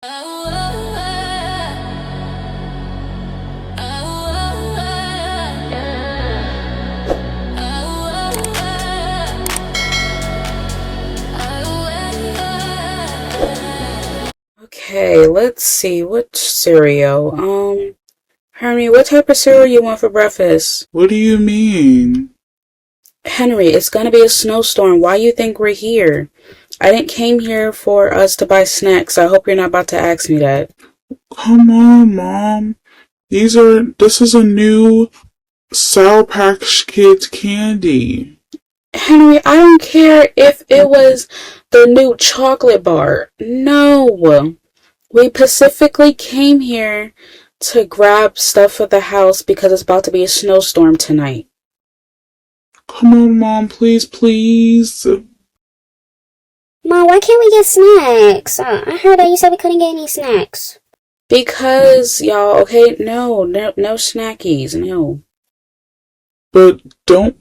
Okay, let's see. What cereal? Henry, what type of cereal you want for breakfast? What do you mean? Henry, it's gonna be a snowstorm. Why you think we're here? I didn't came here for us to buy snacks. I hope you're not about to ask me that. Come on, Mom. This is a new Sour Patch Kids candy. Henry, I don't care if it was the new chocolate bar. No. We specifically came here to grab stuff for the house because it's about to be a snowstorm tonight. Come on, Mom, please, please. Mom, why can't we get snacks? I heard that you said we couldn't get any snacks. Because, y'all, okay, no snackies, no. But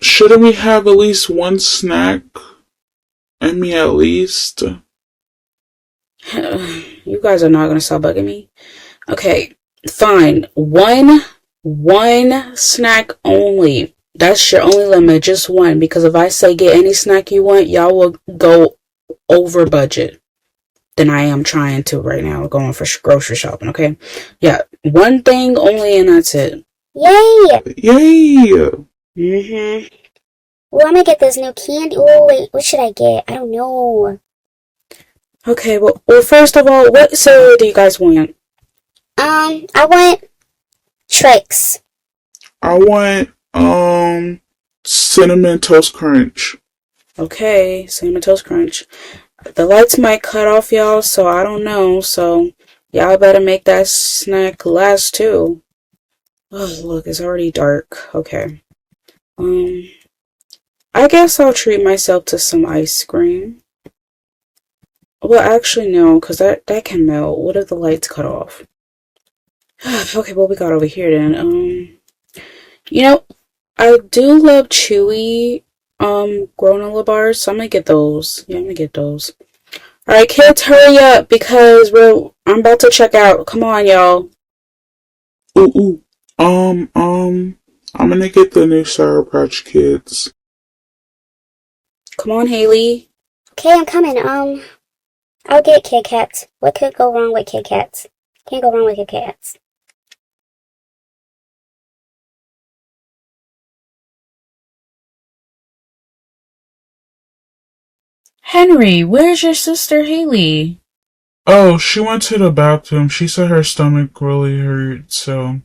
shouldn't we have at least one snack? I mean, at least. You guys are not gonna stop bugging me. Okay, fine. One snack only. That's your only limit, just one. Because if I say get any snack you want, y'all will go over budget than I am trying to right now, going for grocery shopping, okay? Yeah, one thing only and that's it. Yay! Yay! Well, I'm gonna get this new candy. Oh, wait, what should I get? I don't know. Okay, well, first of all, what cereal do you guys want? I want Trix. I want, Cinnamon Toast Crunch. Okay, Cinnamon Toast Crunch. The lights might cut off, y'all, so I don't know. So, y'all better make that snack last, too. Oh, look, it's already dark. Okay. I guess I'll treat myself to some ice cream. Well, actually, no, because that can melt. What if the lights cut off? Okay, what we got over here, then? You know, I do love chewy granola bars, so I'm gonna get those. Yeah, I'm gonna get those. Alright, kids, hurry up because I'm about to check out. Come on, y'all. Ooh. I'm gonna get the new Sour Patch Kids. Come on, Haley. Okay, I'm coming. I'll get Kit Kats. What could go wrong with Kit Kats? Can't go wrong with Kit Kats. Henry, where's your sister Haley? Oh, she went to the bathroom. She said her stomach really hurt, so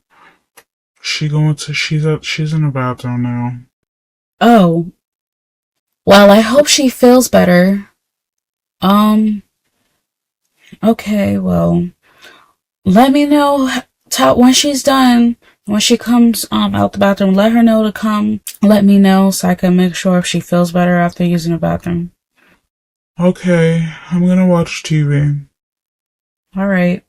she's in the bathroom now. Oh. Well, I hope she feels better. Okay, well, let me know when she's done. When she comes out the bathroom, let her know to come. Let me know so I can make sure if she feels better after using the bathroom. Okay, I'm gonna watch TV. Alright.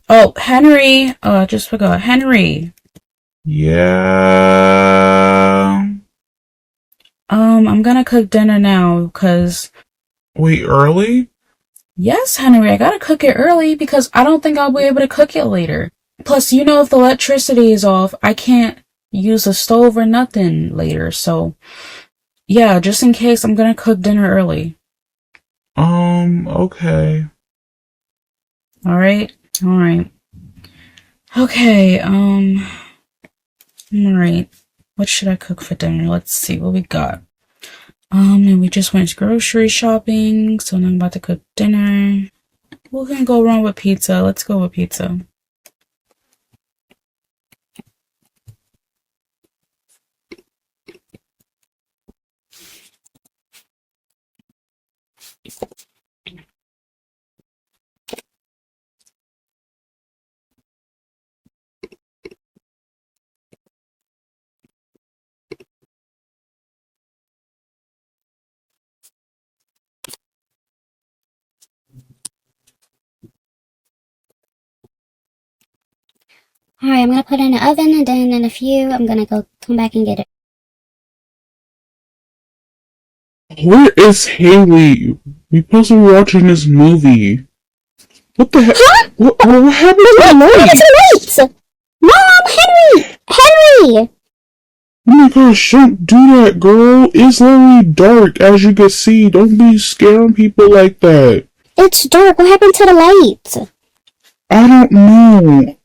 Oh, Henry! I just forgot. Henry! Yeah. I'm gonna cook dinner now, cause... Wait, early? Yes, Henry, I gotta cook it early because I don't think I'll be able to cook it later. Plus, you know, if the electricity is off, I can't use a stove or nothing later, so... Yeah, just in case, I'm gonna cook dinner early. Okay. Alright. Okay, alright. What should I cook for dinner? Let's see what we got. And we just went grocery shopping, so now I'm about to cook dinner. What can go wrong with pizza? Let's go with pizza. Alright, I'm gonna put it in the oven, and then in a few, I'm gonna come back and get it. Where is Haley? We're supposed to be watching this movie. What the heck? Huh? What happened to the What happened light? to the lights? Mom, Henry! Henry! Oh my gosh, don't do that, girl. It's literally dark, as you can see. Don't be scaring people like that. It's dark. What happened to the lights? I don't know.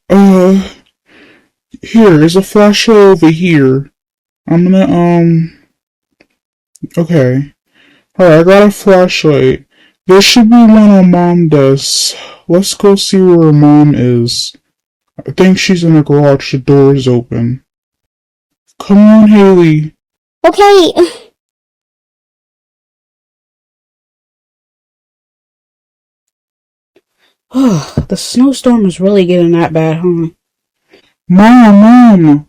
Here, there's a flashlight over here. I'm gonna, okay. Alright, I got a flashlight. There should be one on Mom's desk. Let's go see where her mom is. I think she's in the garage. The door is open. Come on, Haley. Okay. Oh, the snowstorm is really getting that bad, huh? Mom!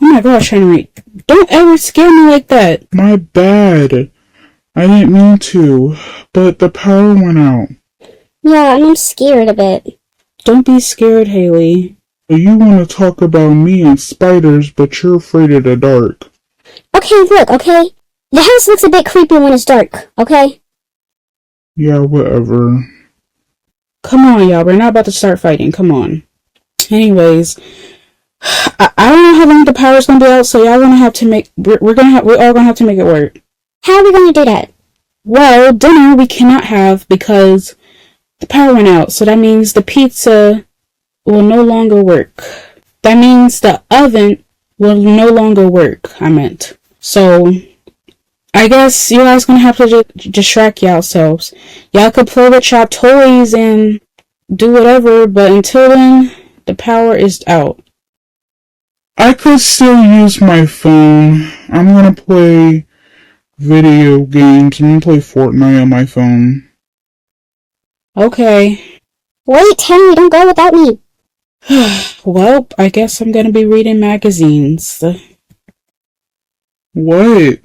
Oh my gosh, Henry. Don't ever scare me like that. My bad. I didn't mean to, but the power went out. Yeah, and I'm scared a bit. Don't be scared, Haley. You want to talk about me and spiders, but you're afraid of the dark. Okay, look, okay? The house looks a bit creepy when it's dark, okay? Yeah, whatever. Come on, y'all. We're not about to start fighting. Come on. Anyways, I don't know how long the power's gonna be out, so y'all gonna have to make. We're all gonna have to make it work. How are we gonna do that? Well, dinner we cannot have because the power went out. So that means the pizza will no longer work. That means the oven will no longer work. I meant. So I guess you guys gonna have to distract yourselves. Y'all could play with your toys and do whatever, but until then, the power is out. I could still use my phone. I'm gonna play video games. I'm gonna play Fortnite on my phone. Okay. Wait, Henry, don't go without me. Well, I guess I'm gonna be reading magazines. What?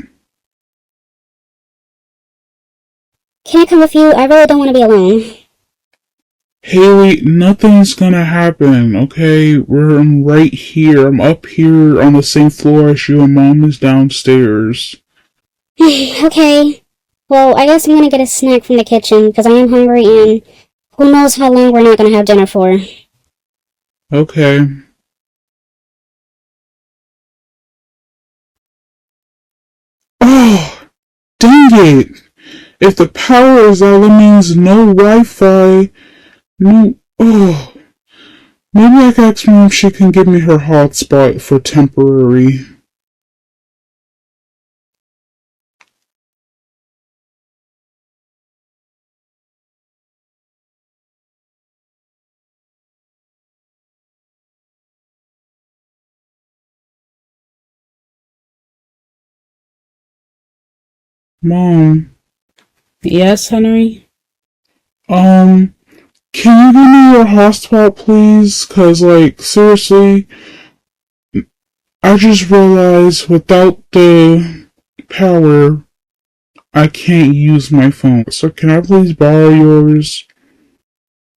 Can I come with you? I really don't want to be alone. Haley, nothing's gonna happen, okay? I'm right here. I'm up here on the same floor as you, and Mom is downstairs. Okay. Well, I guess I'm gonna get a snack from the kitchen, because I am hungry, and who knows how long we're not gonna have dinner for. Okay. Oh, dang it! If the power is out, that means no Wi-Fi. No. Oh. Maybe I can ask Mom if she can give me her hotspot for temporary. Mom. Yes, Henry? Can you give me your hotspot, please? 'Cause, like, seriously, I just realized without the power, I can't use my phone. So can I please borrow yours?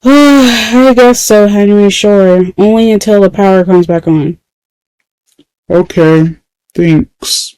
I guess so, Henry, sure. Only until the power comes back on. Okay, thanks.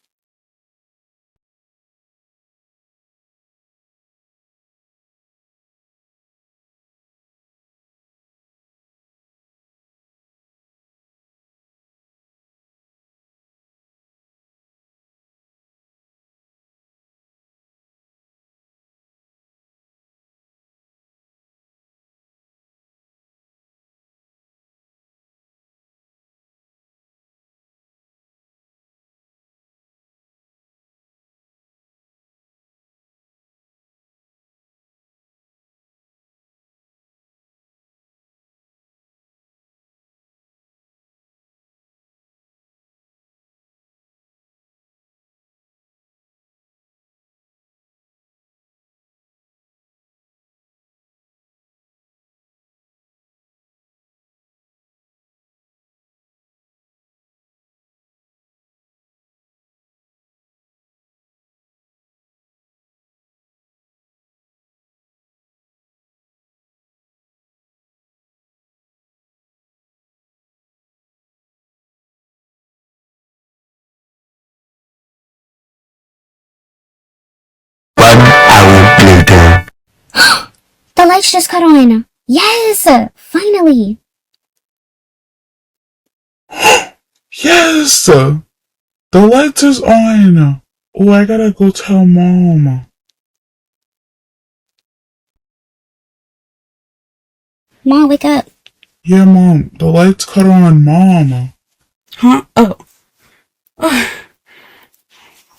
The lights just cut on. Yes! Finally! Yes! The lights is on! Oh, I gotta go tell Mom. Mom, wake up. Yeah, Mom, the lights cut on, Mom. Huh? Oh.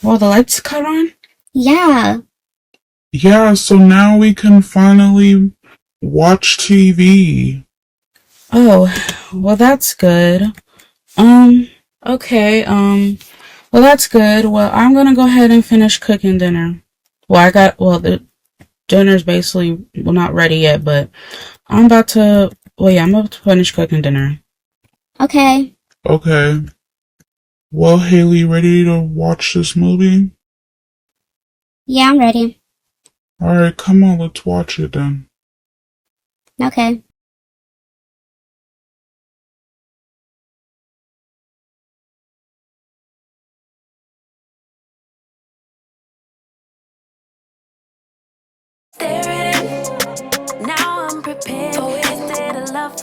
Well, the lights cut on? Yeah. Yeah, so now we can finally watch TV. Oh, well, that's good. Okay, well, that's good. Well, I'm gonna go ahead and finish cooking dinner. Well, the dinner's basically, well, not ready yet, but I'm about to, well, yeah, I'm about to finish cooking dinner. Okay. Okay. Well, Haley, ready to watch this movie? Yeah, I'm ready. Alright, come on, let's watch it then. Okay. Now I'm prepared. Oh, instead of love.